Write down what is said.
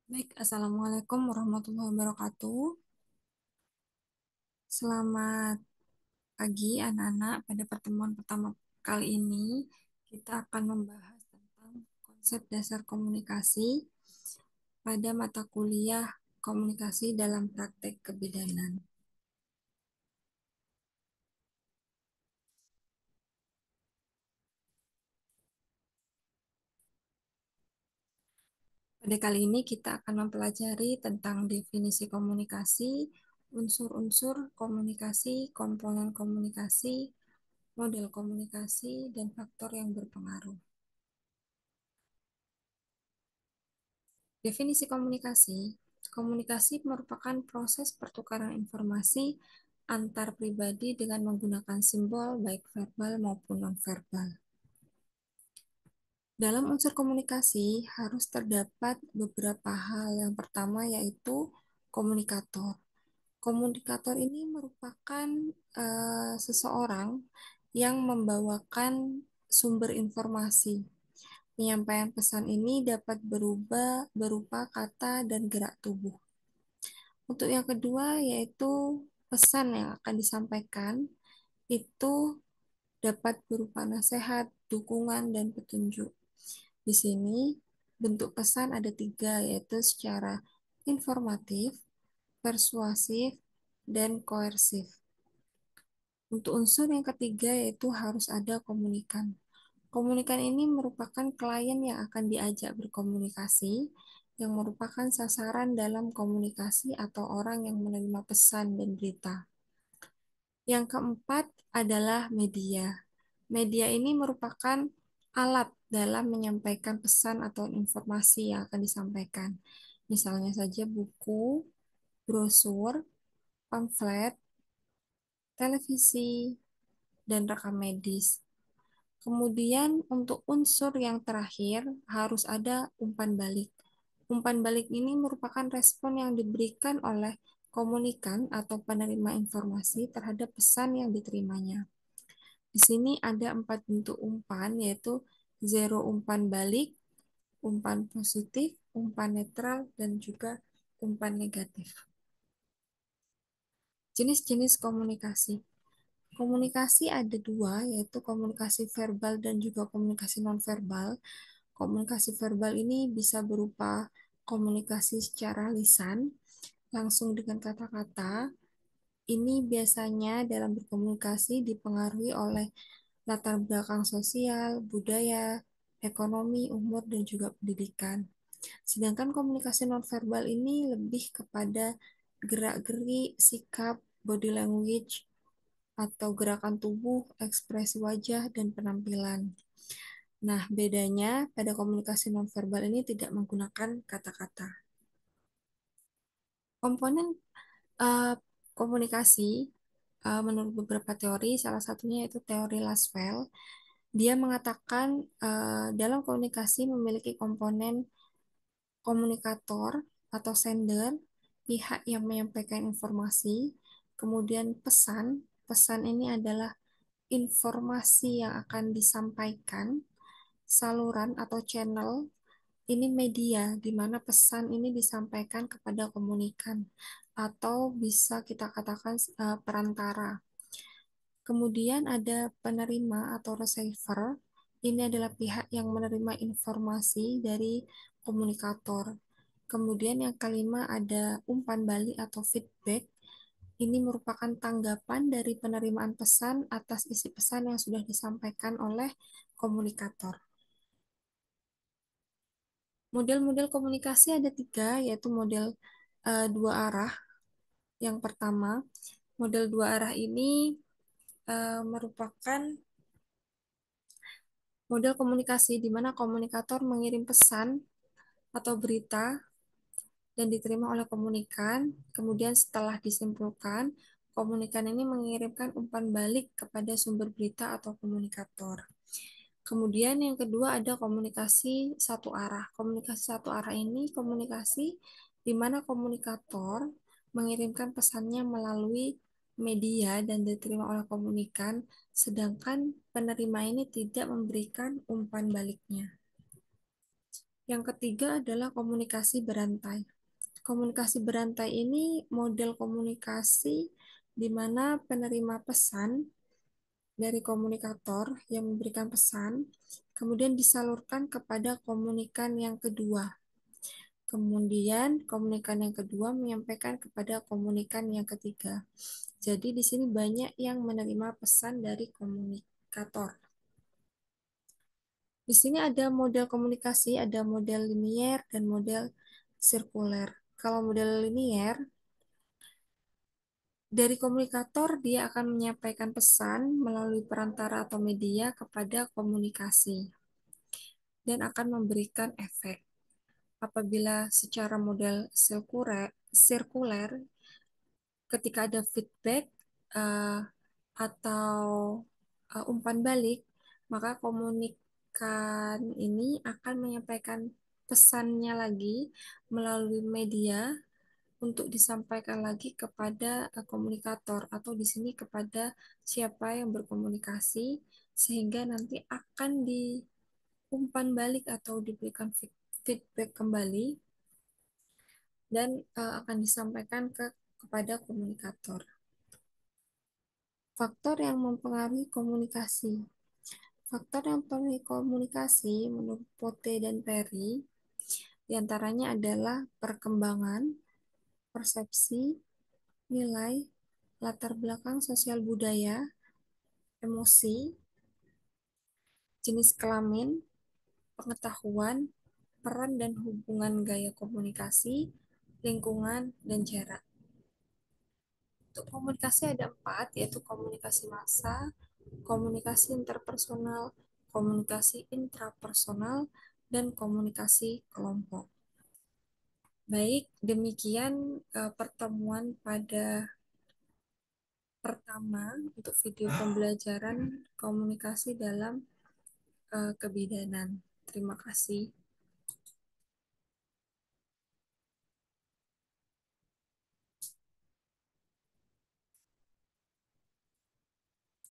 Baik, Assalamualaikum warahmatullahi wabarakatuh. Selamat pagi anak-anak. Pada pertemuan pertama kali ini, kita akan membahas tentang konsep dasar komunikasi pada mata kuliah komunikasi dalam praktek kebidanan. Pada kali ini kita akan mempelajari tentang definisi komunikasi, unsur-unsur komunikasi, komponen komunikasi, model komunikasi, dan faktor yang berpengaruh. Definisi komunikasi. Komunikasi merupakan proses pertukaran informasi antar pribadi dengan menggunakan simbol baik verbal maupun nonverbal. Dalam unsur komunikasi harus terdapat beberapa hal. Yang pertama yaitu komunikator. Komunikator ini merupakan seseorang yang membawakan sumber informasi. Penyampaian pesan ini dapat berubah berupa kata dan gerak tubuh. Untuk yang kedua yaitu pesan yang akan disampaikan itu dapat berupa nasihat, dukungan, dan petunjuk. Di sini bentuk pesan ada tiga, yaitu secara informatif, persuasif, dan koersif. Untuk unsur yang ketiga yaitu harus ada komunikan. Komunikan ini merupakan klien yang akan diajak berkomunikasi, yang merupakan sasaran dalam komunikasi atau orang yang menerima pesan dan berita. Yang keempat adalah media. Media ini merupakan alat dalam menyampaikan pesan atau informasi yang akan disampaikan. Misalnya saja buku, brosur, pamflet, televisi, dan rekam medis. Kemudian untuk unsur yang terakhir harus ada umpan balik. Umpan balik ini merupakan respon yang diberikan oleh komunikan atau penerima informasi terhadap pesan yang diterimanya. Di sini ada 4 bentuk umpan, yaitu zero umpan balik, umpan positif, umpan netral, dan juga umpan negatif. Jenis-jenis komunikasi. Komunikasi ada dua, yaitu komunikasi verbal dan juga komunikasi nonverbal. Komunikasi verbal ini bisa berupa komunikasi secara lisan, langsung dengan kata-kata. Ini biasanya dalam berkomunikasi dipengaruhi oleh latar belakang sosial, budaya, ekonomi, umur, dan juga pendidikan. Sedangkan komunikasi nonverbal ini lebih kepada gerak-gerik, sikap, body language, atau gerakan tubuh, ekspresi wajah, dan penampilan. Nah, bedanya pada komunikasi nonverbal ini tidak menggunakan kata-kata. Komponen eh, komunikasi menurut beberapa teori, salah satunya yaitu teori Laswell. Dia mengatakan dalam komunikasi memiliki komponen komunikator atau sender, pihak yang menyampaikan informasi, kemudian pesan. Pesan ini adalah informasi yang akan disampaikan, saluran atau channel, ini media di mana pesan ini disampaikan kepada komunikan atau bisa kita katakan perantara. Kemudian ada penerima atau receiver. Ini adalah pihak yang menerima informasi dari komunikator. Kemudian yang kelima ada umpan balik atau feedback. Ini merupakan tanggapan dari penerimaan pesan atas isi pesan yang sudah disampaikan oleh komunikator. Model-model komunikasi ada tiga, yaitu model dua arah. Yang pertama, model dua arah ini merupakan model komunikasi di mana komunikator mengirim pesan atau berita dan diterima oleh komunikan. Kemudian setelah disimpulkan, komunikan ini mengirimkan umpan balik kepada sumber berita atau komunikator. Kemudian yang kedua ada komunikasi satu arah. Komunikasi satu arah ini komunikasi di mana komunikator mengirimkan pesannya melalui media dan diterima oleh komunikan, sedangkan penerima ini tidak memberikan umpan baliknya. Yang ketiga adalah komunikasi berantai. Komunikasi berantai ini model komunikasi di mana penerima pesan dari komunikator yang memberikan pesan kemudian disalurkan kepada komunikan yang kedua. Kemudian komunikan yang kedua menyampaikan kepada komunikan yang ketiga. Jadi di sini banyak yang menerima pesan dari komunikator. Di sini ada model komunikasi, ada model linier dan model sirkuler. Kalau model linier, dari komunikator dia akan menyampaikan pesan melalui perantara atau media kepada komunikasi dan akan memberikan efek. Apabila secara model sirkuler ketika ada feedback uh, atau umpan balik, maka komunikan ini akan menyampaikan pesannya lagi melalui media untuk disampaikan lagi kepada komunikator atau di sini kepada siapa yang berkomunikasi sehingga nanti akan diumpan balik atau diberikan feedback kembali dan akan disampaikan kepada komunikator. Faktor yang mempengaruhi komunikasi. Faktor yang mempengaruhi komunikasi menurut Pote dan Perry diantaranya adalah perkembangan, persepsi, nilai, latar belakang sosial budaya, emosi, jenis kelamin, pengetahuan, peran dan hubungan gaya komunikasi, lingkungan, dan jarak. Untuk komunikasi ada 4, yaitu komunikasi massa, komunikasi interpersonal, komunikasi intrapersonal, dan komunikasi kelompok. Baik, demikian pertemuan pada pertama untuk video pembelajaran komunikasi dalam kebidanan. Terima kasih.